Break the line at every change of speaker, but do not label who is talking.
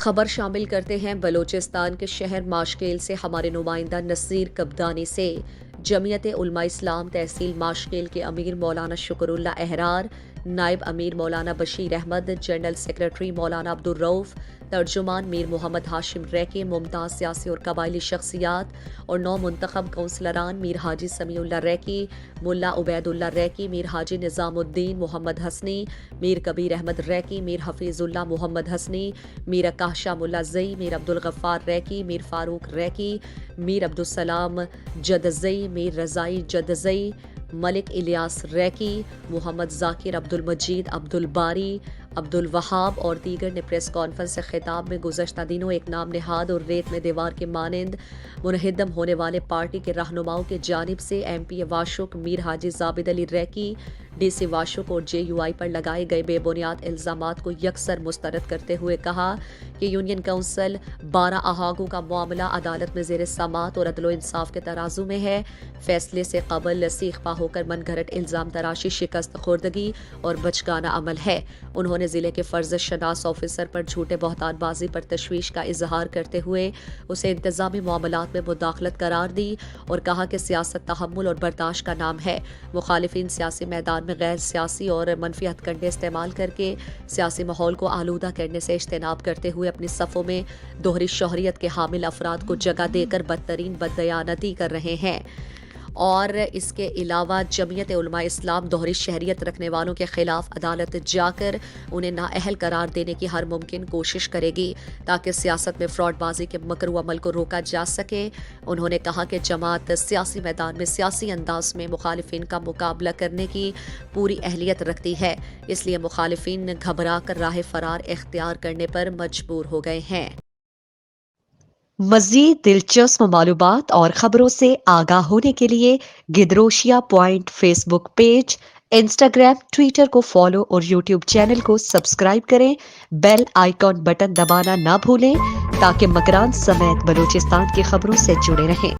خبر شامل کرتے ہیں بلوچستان کے شہر ماشکیل سے ہمارے نمائندہ نصیر کبدانی سے۔ جمعیت علماء اسلام تحصیل ماشکیل کے امیر مولانا شکر اللہ احرار، نائب امیر مولانا بشیر احمد، جنرل سیکرٹری مولانا عبدالرؤف، ترجمان میر محمد ہاشم ریکی، ممتاز سیاسی اور قبائلی شخصیات اور 9 منتخب کونسلران میر حاجی سمیع اللہ ریکی، ملا عبید اللہ ریکی، میر حاجی نظام الدین محمد حسنی، میر کبیر احمد ریکی، میر حفیظ اللہ محمد حسنی، میر اکاشا ملا زئی، میر عبدالغفار ریکی، میر فاروق ریکی، میر عبدالسلام جدزئی، میر رضائی جدزئی، ملک الیاس ریکی، محمد ذاکر عبدالمجید عبدالباری عبدالوہاب اور دیگر نے پریس کانفرنس سے خطاب میں گزشتہ دنوں ایک نام نہاد اور ریت میں دیوار کے مانند منہدم ہونے والے پارٹی کے رہنماؤں کی جانب سے ایم پی واشک میر حاجی زابد علی ریکی، ڈی سی واشک اور جے یو آئی پر لگائے گئے بے بنیاد الزامات کو یکسر مسترد کرتے ہوئے کہا کہ یونین کونسل 12 احاگوں کا معاملہ عدالت میں زیر سماعت اور عدل و انصاف کے ترازو میں ہے۔ فیصلے سے قبل سیخ پا ہو کر من گھڑت الزام تراشی شکست خوردگی اور بچگانہ عمل ہے۔ انہوں نے ضلع کے فرض شناس آفیسر پر جھوٹے بہتان بازی پر تشویش کا اظہار کرتے ہوئے اسے انتظامی معاملات میں مداخلت قرار دی اور کہا کہ سیاست تحمل اور برداشت کا نام ہے۔ مخالفین سیاسی میدان میں غیر سیاسی اور منفی ہتھ کنڈے استعمال کر کے سیاسی ماحول کو آلودہ کرنے سے اجتناب کرتے ہوئے اپنی صفوں میں دوہری شہریت کے حامل افراد کو جگہ دے کر بدترین بددیانتی کر رہے ہیں۔ اور اس کے علاوہ جمعیت علماء اسلام دوہری شہریت رکھنے والوں کے خلاف عدالت جا کر انہیں نااہل قرار دینے کی ہر ممکن کوشش کرے گی تاکہ سیاست میں فراڈ بازی کے مکرو عمل کو روکا جا سکے۔ انہوں نے کہا کہ جماعت سیاسی میدان میں سیاسی انداز میں مخالفین کا مقابلہ کرنے کی پوری اہلیت رکھتی ہے، اس لیے مخالفین گھبرا کر راہ فرار اختیار کرنے پر مجبور ہو گئے ہیں۔
مزید دلچسپ معلومات اور خبروں سے آگاہ ہونے کے لیے Gedrosia point Facebook page, Instagram, Twitter کو فالو اور یوٹیوب چینل کو سبسکرائب کریں۔ بیل آئیکن بٹن دبانا نہ بھولیں تاکہ مکران سمیت بلوچستان کی خبروں سے جڑے رہیں۔